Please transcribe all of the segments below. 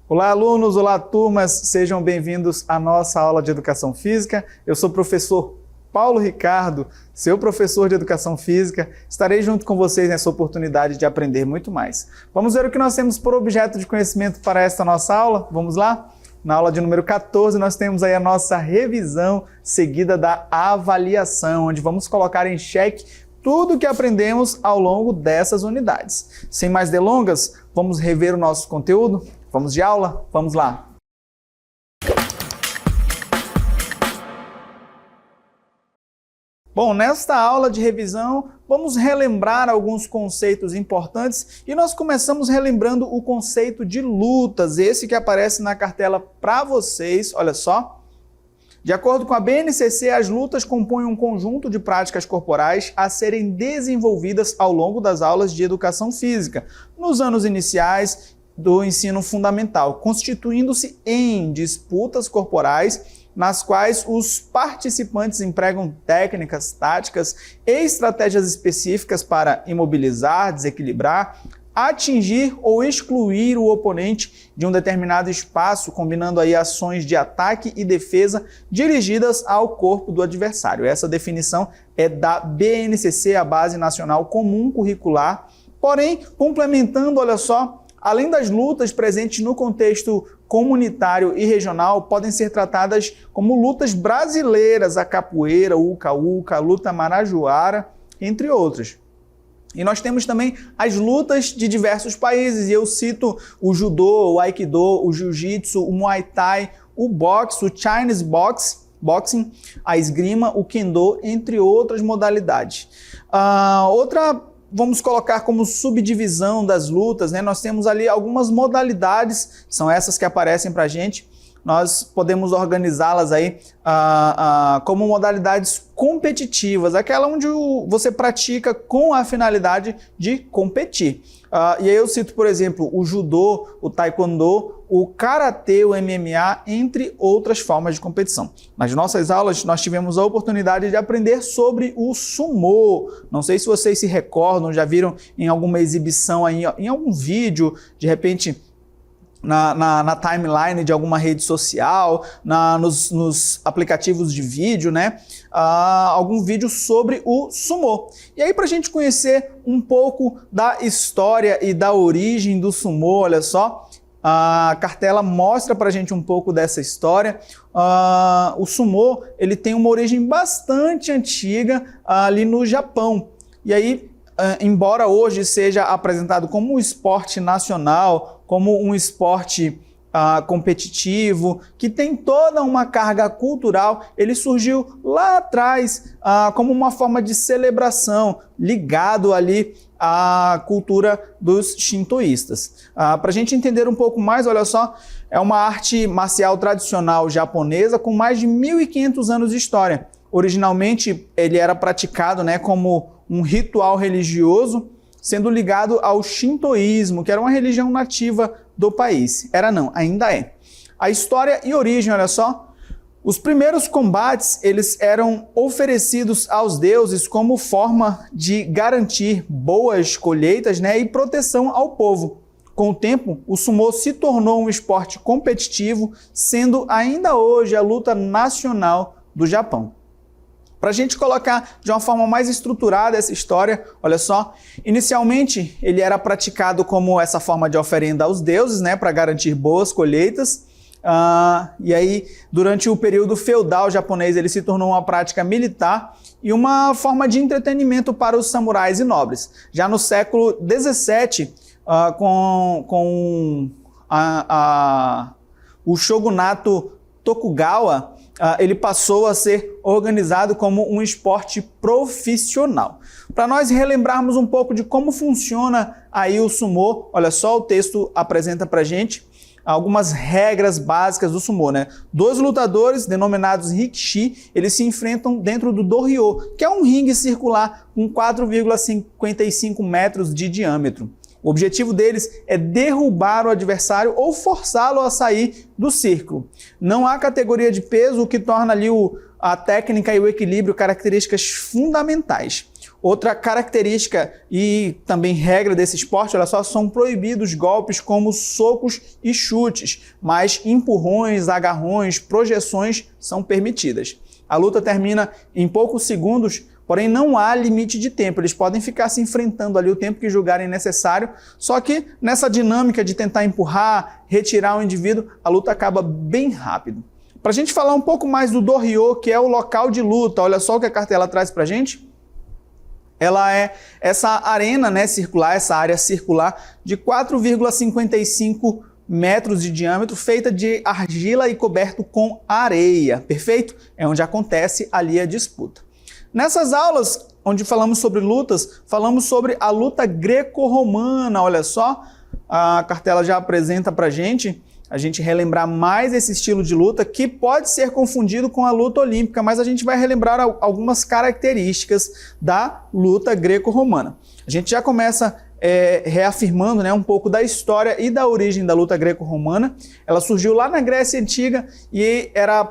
Olá, alunos! Olá, turmas! Sejam bem-vindos à nossa aula de Educação Física. Eu sou o professor Paulo Ricardo, seu professor de Educação Física. Estarei junto com vocês nessa oportunidade de aprender muito mais. Vamos ver o que nós temos por objeto de conhecimento para esta nossa aula? Vamos lá? Na aula de número 14, nós temos aí a nossa revisão seguida da avaliação, onde vamos colocar em xeque tudo o que aprendemos ao longo dessas unidades. Sem mais delongas, vamos rever o nosso conteúdo? Vamos de aula? Vamos lá! Bom, nesta aula de revisão, vamos relembrar alguns conceitos importantes e nós começamos relembrando o conceito de lutas, esse que aparece na cartela para vocês, olha só. De acordo com a BNCC, as lutas compõem um conjunto de práticas corporais a serem desenvolvidas ao longo das aulas de educação física, nos anos iniciais do ensino fundamental, constituindo-se em disputas corporais nas quais os participantes empregam técnicas, táticas e estratégias específicas para imobilizar, desequilibrar, atingir ou excluir o oponente de um determinado espaço, combinando aí ações de ataque e defesa dirigidas ao corpo do adversário. Essa definição é da BNCC, a Base Nacional Comum Curricular, porém, complementando, olha só, além das lutas presentes no contexto comunitário e regional, podem ser tratadas como lutas brasileiras, a capoeira, o uca-uca, a luta marajoara, entre outras. E nós temos também as lutas de diversos países, e eu cito o judô, o aikido, o jiu-jitsu, o muay thai, o boxe, o Chinese boxing, a esgrima, o kendo, entre outras modalidades. Vamos colocar como subdivisão das lutas, né? Nós temos ali algumas modalidades, são essas que aparecem para a gente. Nós podemos organizá-las aí como modalidades competitivas, aquela onde você pratica com a finalidade de competir. E aí eu cito, por exemplo, o judô, o taekwondo, o karatê, o MMA, entre outras formas de competição. Nas nossas aulas, nós tivemos a oportunidade de aprender sobre o sumô. Não sei se vocês se recordam, já viram em alguma exibição, aí, em algum vídeo, de repente na timeline de alguma rede social, nos aplicativos de vídeo, né? Algum vídeo sobre o sumô. E aí, para a gente conhecer um pouco da história e da origem do sumô, olha só, a cartela mostra para a gente um pouco dessa história. O sumô, ele tem uma origem bastante antiga ali no Japão. E aí, embora hoje seja apresentado como um esporte nacional, como um esporte competitivo, que tem toda uma carga cultural, ele surgiu lá atrás como uma forma de celebração, ligado ali à cultura dos shintoístas. Para a gente entender um pouco mais, olha só, é uma arte marcial tradicional japonesa com mais de 1.500 anos de história. Originalmente, ele era praticado, né, como um ritual religioso, sendo ligado ao shintoísmo, que era uma religião nativa do país. Era não, ainda é. A história e origem, olha só. Os primeiros combates, eles eram oferecidos aos deuses como forma de garantir boas colheitas, né, e proteção ao povo. Com o tempo, o sumô se tornou um esporte competitivo, sendo ainda hoje a luta nacional do Japão. Para a gente colocar de uma forma mais estruturada essa história, olha só, inicialmente ele era praticado como essa forma de oferenda aos deuses, né, para garantir boas colheitas, e aí durante o período feudal japonês ele se tornou uma prática militar e uma forma de entretenimento para os samurais e nobres. Já no século XVII, com o shogunato Tokugawa, ele passou a ser organizado como um esporte profissional. Para nós relembrarmos um pouco de como funciona aí o sumô, olha só, o texto apresenta para a gente algumas regras básicas do sumô, né? Dois lutadores, denominados rikishi, eles se enfrentam dentro do do-ryo, que é um ringue circular com 4,55 metros de diâmetro. O objetivo deles é derrubar o adversário ou forçá-lo a sair do círculo. Não há categoria de peso, o que torna ali a técnica e o equilíbrio características fundamentais. Outra característica e também regra desse esporte, olha só, são proibidos golpes como socos e chutes, mas empurrões, agarrões, projeções são permitidas. A luta termina em poucos segundos, porém não há limite de tempo. Eles podem ficar se enfrentando ali o tempo que julgarem necessário, só que nessa dinâmica de tentar empurrar, retirar o indivíduo, a luta acaba bem rápido. Para a gente falar um pouco mais do dohyo, que é o local de luta, olha só o que a cartela traz para a gente. Ela é essa arena, né, circular, essa área circular de 4,55 metros de diâmetro, feita de argila e coberto com areia, perfeito? É onde acontece ali a disputa. Nessas aulas, onde falamos sobre lutas, falamos sobre a luta greco-romana, olha só, a cartela já apresenta para a gente relembrar mais esse estilo de luta que pode ser confundido com a luta olímpica, mas a gente vai relembrar algumas características da luta greco-romana. A gente já começa reafirmando, né, um pouco da história e da origem da luta greco-romana. Ela surgiu lá na Grécia Antiga e era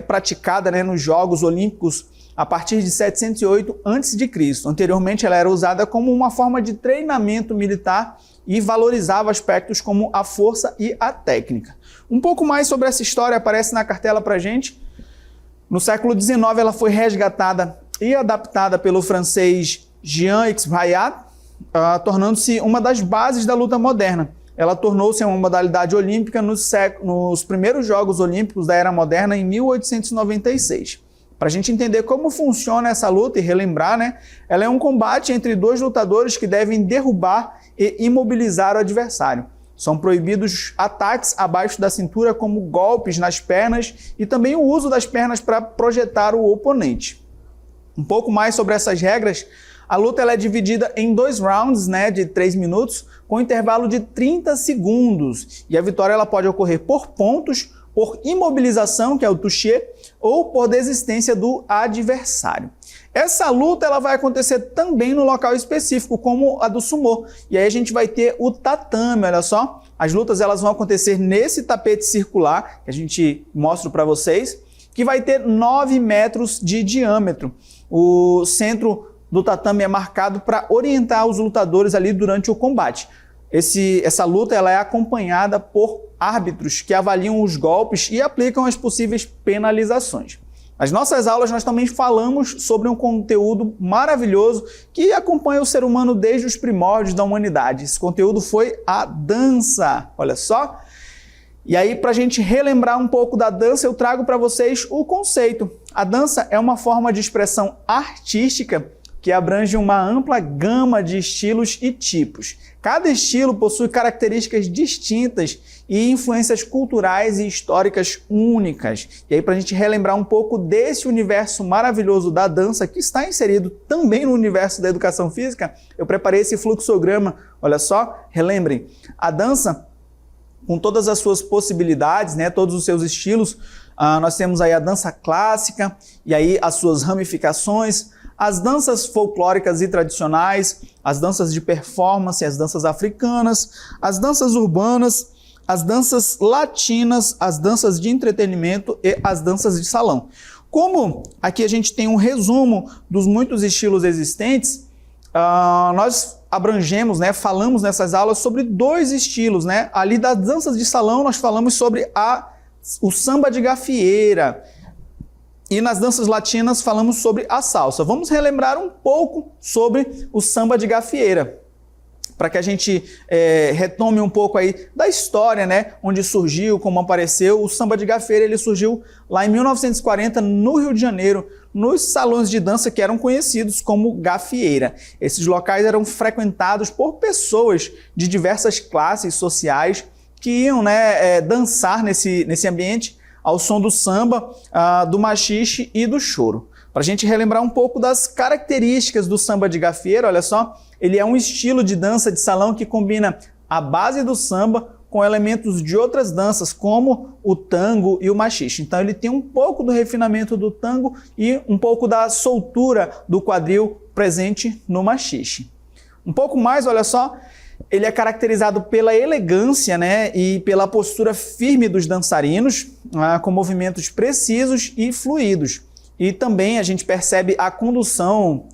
praticada, né, nos Jogos Olímpicos a partir de 708 a.C. Anteriormente, ela era usada como uma forma de treinamento militar e valorizava aspectos como a força e a técnica. Um pouco mais sobre essa história aparece na cartela para a gente. No século XIX, ela foi resgatada e adaptada pelo francês Jean-X Rayat, tornando-se uma das bases da luta moderna. Ela tornou-se uma modalidade olímpica nos primeiros Jogos Olímpicos da Era Moderna em 1896. Para a gente entender como funciona essa luta e relembrar, né, ela é um combate entre dois lutadores que devem derrubar e imobilizar o adversário. São proibidos ataques abaixo da cintura, como golpes nas pernas e também o uso das pernas para projetar o oponente. Um pouco mais sobre essas regras, a luta ela é dividida em 2 rounds, né, de 3 minutos, com intervalo de 30 segundos. E a vitória ela pode ocorrer por pontos, por imobilização, que é o touché, ou por desistência do adversário. Essa luta ela vai acontecer também no local específico, como a do sumô. E aí a gente vai ter o tatame, olha só. As lutas elas vão acontecer nesse tapete circular, que a gente mostra para vocês, que vai ter 9 metros de diâmetro. O centro do tatame é marcado para orientar os lutadores ali durante o combate. Essa luta ela é acompanhada por árbitros que avaliam os golpes e aplicam as possíveis penalizações. Nas nossas aulas nós também falamos sobre um conteúdo maravilhoso que acompanha o ser humano desde os primórdios da humanidade. Esse conteúdo foi a dança, olha só. E aí, para a gente relembrar um pouco da dança, eu trago para vocês o conceito. A dança é uma forma de expressão artística que abrange uma ampla gama de estilos e tipos. Cada estilo possui características distintas e influências culturais e históricas únicas. E aí, para a gente relembrar um pouco desse universo maravilhoso da dança, que está inserido também no universo da educação física, eu preparei esse fluxograma. Olha só, relembrem, a dança, com todas as suas possibilidades, né, todos os seus estilos, nós temos aí a dança clássica e aí as suas ramificações, as danças folclóricas e tradicionais, as danças de performance, as danças africanas, as danças urbanas, as danças latinas, as danças de entretenimento e as danças de salão. Como aqui a gente tem um resumo dos muitos estilos existentes, nós abrangemos, né, falamos nessas aulas sobre 2 estilos, né? Ali das danças de salão nós falamos sobre o samba de gafieira, e nas danças latinas falamos sobre a salsa. Vamos relembrar um pouco sobre o samba de gafieira, para que a gente retome um pouco aí da história, né, onde surgiu, como apareceu. O samba de gafieira ele surgiu lá em 1940 no Rio de Janeiro, nos salões de dança que eram conhecidos como gafieira. Esses locais eram frequentados por pessoas de diversas classes sociais que iam, né, dançar nesse ambiente ao som do samba, do machixe e do choro. Para a gente relembrar um pouco das características do samba de gafieira, olha só, ele é um estilo de dança de salão que combina a base do samba com elementos de outras danças, como o tango e o machixe. Então ele tem um pouco do refinamento do tango e um pouco da soltura do quadril presente no machixe. Um pouco mais, olha só, ele é caracterizado pela elegância, né, e pela postura firme dos dançarinos, com movimentos precisos e fluidos. E também a gente percebe a condução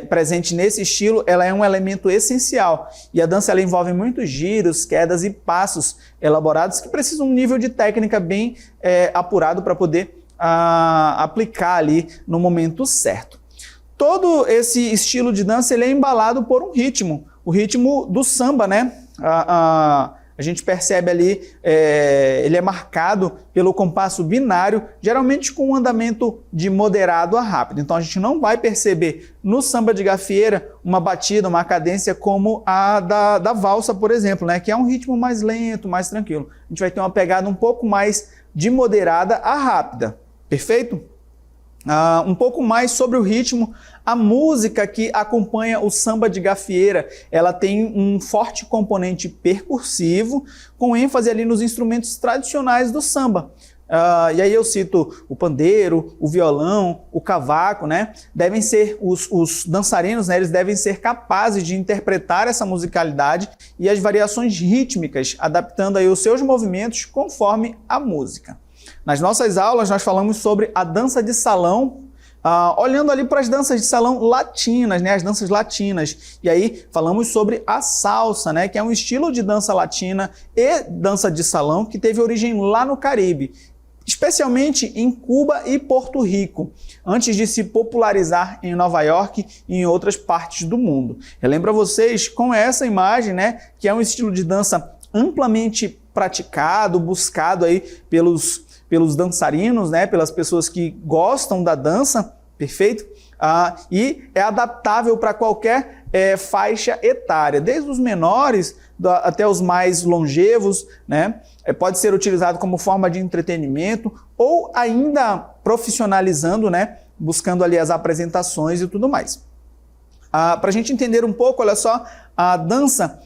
presente nesse estilo, ela é um elemento essencial. E a dança ela envolve muitos giros, quedas e passos elaborados que precisam de um nível de técnica bem apurado para poder aplicar ali no momento certo. Todo esse estilo de dança ele é embalado por um ritmo, o ritmo do samba, né? A gente percebe ali, ele é marcado pelo compasso binário, geralmente com um andamento de moderado a rápido. Então a gente não vai perceber no samba de gafieira uma batida, uma cadência como a da valsa, por exemplo, né? Que é um ritmo mais lento, mais tranquilo. A gente vai ter uma pegada um pouco mais de moderada a rápida, perfeito? Um pouco mais sobre o ritmo, a música que acompanha o samba de gafieira, ela tem um forte componente percussivo, com ênfase ali nos instrumentos tradicionais do samba. E aí eu cito o pandeiro, o violão, o cavaco, né? Devem ser os dançarinos, né? Eles devem ser capazes de interpretar essa musicalidade e as variações rítmicas, adaptando aí os seus movimentos conforme a música. Nas nossas aulas, nós falamos sobre a dança de salão, olhando ali para as danças de salão latinas, né, as danças latinas. E aí falamos sobre a salsa, né, que é um estilo de dança latina e dança de salão que teve origem lá no Caribe, especialmente em Cuba e Porto Rico, antes de se popularizar em Nova York e em outras partes do mundo. Relembro a vocês com essa imagem, né, que é um estilo de dança amplamente praticado, buscado aí pelos dançarinos, né, pelas pessoas que gostam da dança, perfeito? E é adaptável para qualquer faixa etária, desde os menores até os mais longevos, né? Pode ser utilizado como forma de entretenimento ou ainda profissionalizando, né, buscando ali as apresentações e tudo mais. Para a gente entender um pouco, olha só, a dança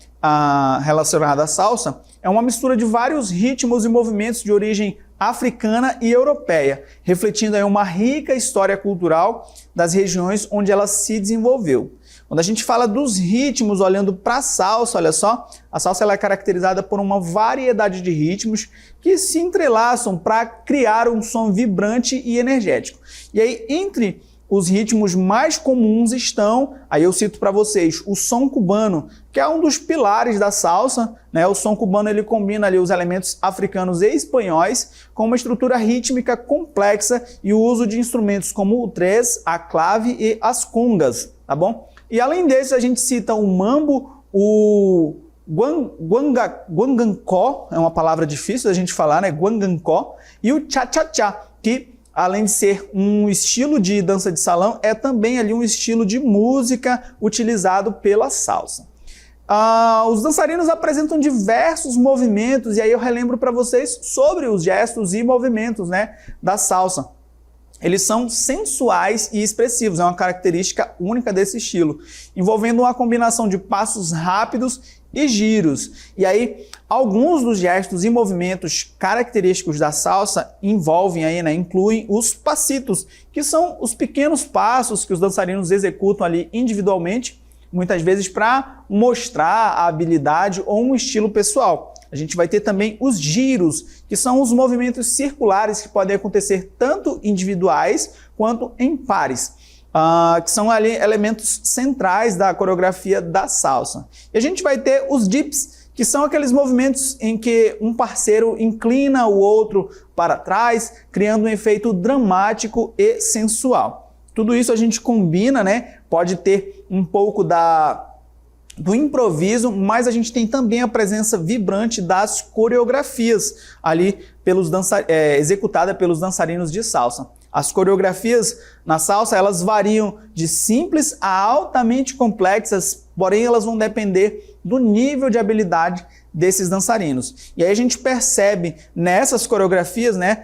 relacionada à salsa é uma mistura de vários ritmos e movimentos de origem africana e europeia, refletindo aí uma rica história cultural das regiões onde ela se desenvolveu. Quando a gente fala dos ritmos, olhando para a salsa, olha só, a salsa ela é caracterizada por uma variedade de ritmos que se entrelaçam para criar um som vibrante e energético. E aí, entre os ritmos mais comuns estão, aí eu cito para vocês, o som cubano, que é um dos pilares da salsa, né? O som cubano ele combina ali os elementos africanos e espanhóis com uma estrutura rítmica complexa e o uso de instrumentos como o três, a clave e as congas, tá bom? E além desses a gente cita o mambo, o guangancó, é uma palavra difícil da gente falar, né? Guangancó, e o cha-cha-cha, que além de ser um estilo de dança de salão, é também ali um estilo de música utilizado pela salsa. Os dançarinos apresentam diversos movimentos, e aí eu relembro para vocês sobre os gestos e movimentos, né, da salsa. Eles são sensuais e expressivos, é uma característica única desse estilo, envolvendo uma combinação de passos rápidos e giros. E aí, alguns dos gestos e movimentos característicos da salsa envolvem aí, né, incluem os passitos, que são os pequenos passos que os dançarinos executam ali individualmente, muitas vezes para mostrar a habilidade ou um estilo pessoal. A gente vai ter também os giros, que são os movimentos circulares que podem acontecer tanto individuais quanto em pares. Que são ali elementos centrais da coreografia da salsa. E a gente vai ter os dips, que são aqueles movimentos em que um parceiro inclina o outro para trás, criando um efeito dramático e sensual. Tudo isso a gente combina, né? Pode ter um pouco do improviso, mas a gente tem também a presença vibrante das coreografias ali executada pelos dançarinos de salsa. As coreografias na salsa, elas variam de simples a altamente complexas, porém elas vão depender do nível de habilidade desses dançarinos. E aí a gente percebe nessas coreografias, né,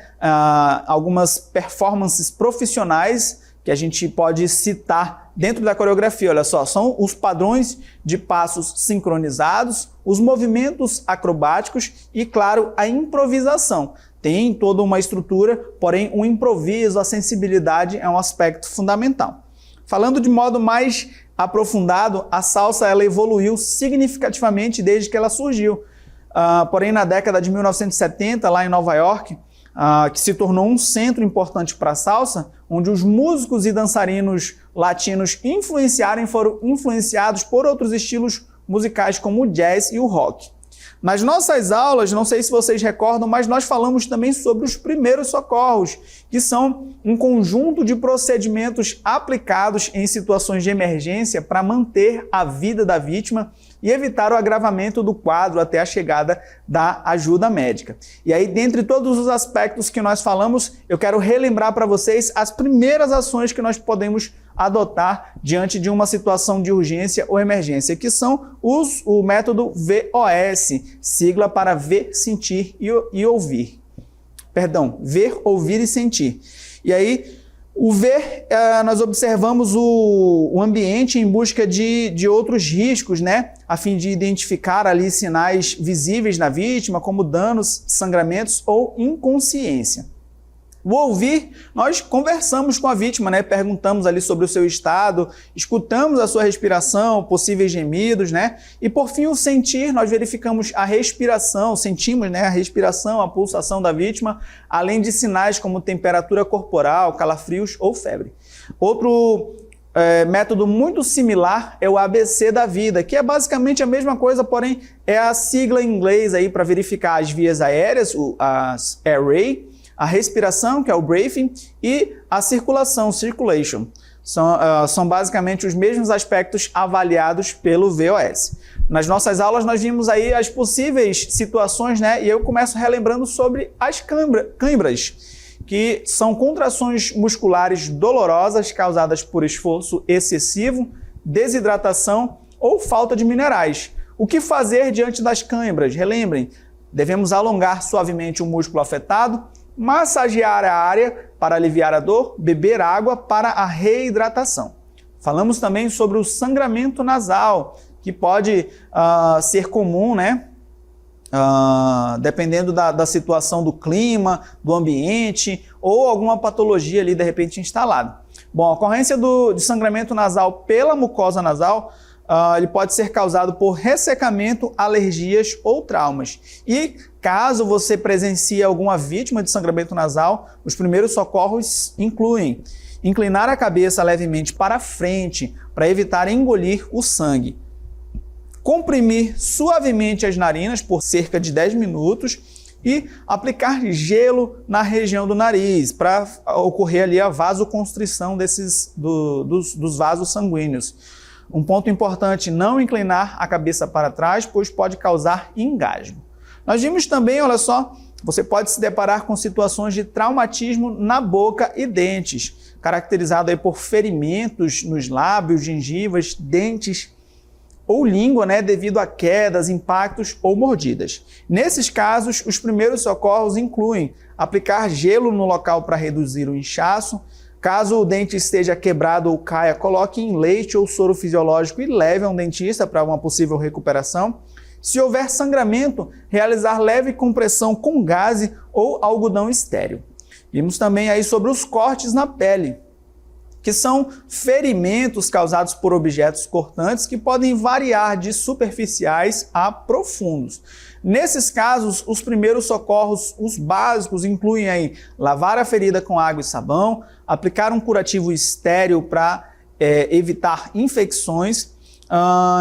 algumas performances profissionais que a gente pode citar dentro da coreografia. Olha só, são os padrões de passos sincronizados, os movimentos acrobáticos e, claro, a improvisação. Tem toda uma estrutura, porém o improviso, a sensibilidade é um aspecto fundamental. Falando de modo mais aprofundado, a salsa ela evoluiu significativamente desde que ela surgiu. Porém, na década de 1970, lá em Nova York, que se tornou um centro importante para a salsa, onde os músicos e dançarinos latinos influenciaram e foram influenciados por outros estilos musicais como o jazz e o rock. Nas nossas aulas, não sei se vocês recordam, mas nós falamos também sobre os primeiros socorros, que são um conjunto de procedimentos aplicados em situações de emergência para manter a vida da vítima e evitar o agravamento do quadro até a chegada da ajuda médica. E aí, dentre todos os aspectos que nós falamos, eu quero relembrar para vocês as primeiras ações que nós podemos adotar diante de uma situação de urgência ou emergência, que são o método VOS, sigla para ver, sentir e ouvir. Perdão, ver, ouvir e sentir. E aí, o ver, nós observamos o ambiente em busca de outros riscos, né? A fim de identificar ali sinais visíveis na vítima, como danos, sangramentos ou inconsciência. O ouvir, nós conversamos com a vítima, né? Perguntamos ali sobre o seu estado, escutamos a sua respiração, possíveis gemidos, né? E por fim o sentir, nós verificamos a respiração, sentimos, né, a respiração, a pulsação da vítima, além de sinais como temperatura corporal, calafrios ou febre. Outro método muito similar é o ABC da vida, que é basicamente a mesma coisa, porém é a sigla em inglês aí para verificar as vias aéreas, as airway, a respiração, que é o breathing, e a circulação, circulation. São basicamente os mesmos aspectos avaliados pelo VOS. Nas nossas aulas nós vimos aí as possíveis situações, né? E eu começo relembrando sobre as câimbras, que são contrações musculares dolorosas causadas por esforço excessivo, desidratação ou falta de minerais. O que fazer diante das câimbras? Relembrem, devemos alongar suavemente o músculo afetado, massagear a área para aliviar a dor, beber água para a reidratação. Falamos também sobre o sangramento nasal, que pode ser comum, né? Dependendo da situação do clima, do ambiente ou alguma patologia ali de repente instalada. Bom, a ocorrência de sangramento nasal pela mucosa nasal ele pode ser causado por ressecamento, alergias ou traumas. E caso você presencie alguma vítima de sangramento nasal, os primeiros socorros incluem inclinar a cabeça levemente para frente para evitar engolir o sangue, comprimir suavemente as narinas por cerca de 10 minutos e aplicar gelo na região do nariz para ocorrer ali a vasoconstrição dos vasos sanguíneos. Um ponto importante, não inclinar a cabeça para trás, pois pode causar engasgo. Nós vimos também, olha só, você pode se deparar com situações de traumatismo na boca e dentes, caracterizado aí por ferimentos nos lábios, gengivas, dentes ou língua, né, devido a quedas, impactos ou mordidas. Nesses casos, os primeiros socorros incluem aplicar gelo no local para reduzir o inchaço. Caso o dente esteja quebrado ou caia, coloque em leite ou soro fisiológico e leve a um dentista para uma possível recuperação. Se houver sangramento, realizar leve compressão com gaze ou algodão estéril. Vimos também aí sobre os cortes na pele, que são ferimentos causados por objetos cortantes que podem variar de superficiais a profundos. Nesses casos, os primeiros socorros, os básicos, incluem aí lavar a ferida com água e sabão, aplicar um curativo estéril para evitar infecções,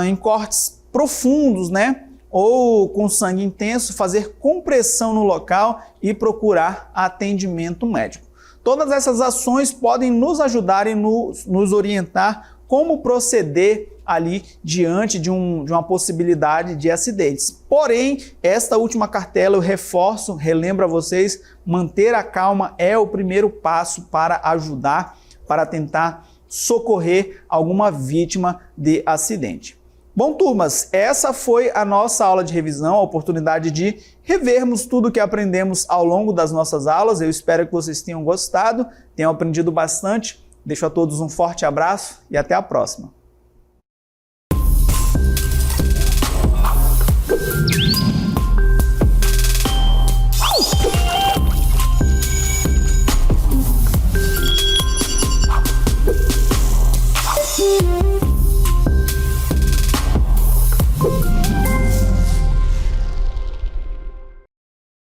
em cortes profundos, né? Ou com sangue intenso, fazer compressão no local e procurar atendimento médico. Todas essas ações podem nos ajudar e nos orientar como proceder ali diante de uma possibilidade de acidentes. Porém, esta última cartela eu reforço, relembro a vocês, manter a calma é o primeiro passo para ajudar, para tentar socorrer alguma vítima de acidente. Bom, turmas, essa foi a nossa aula de revisão, a oportunidade de revermos tudo que aprendemos ao longo das nossas aulas. Eu espero que vocês tenham gostado, tenham aprendido bastante. Deixo a todos um forte abraço e até a próxima.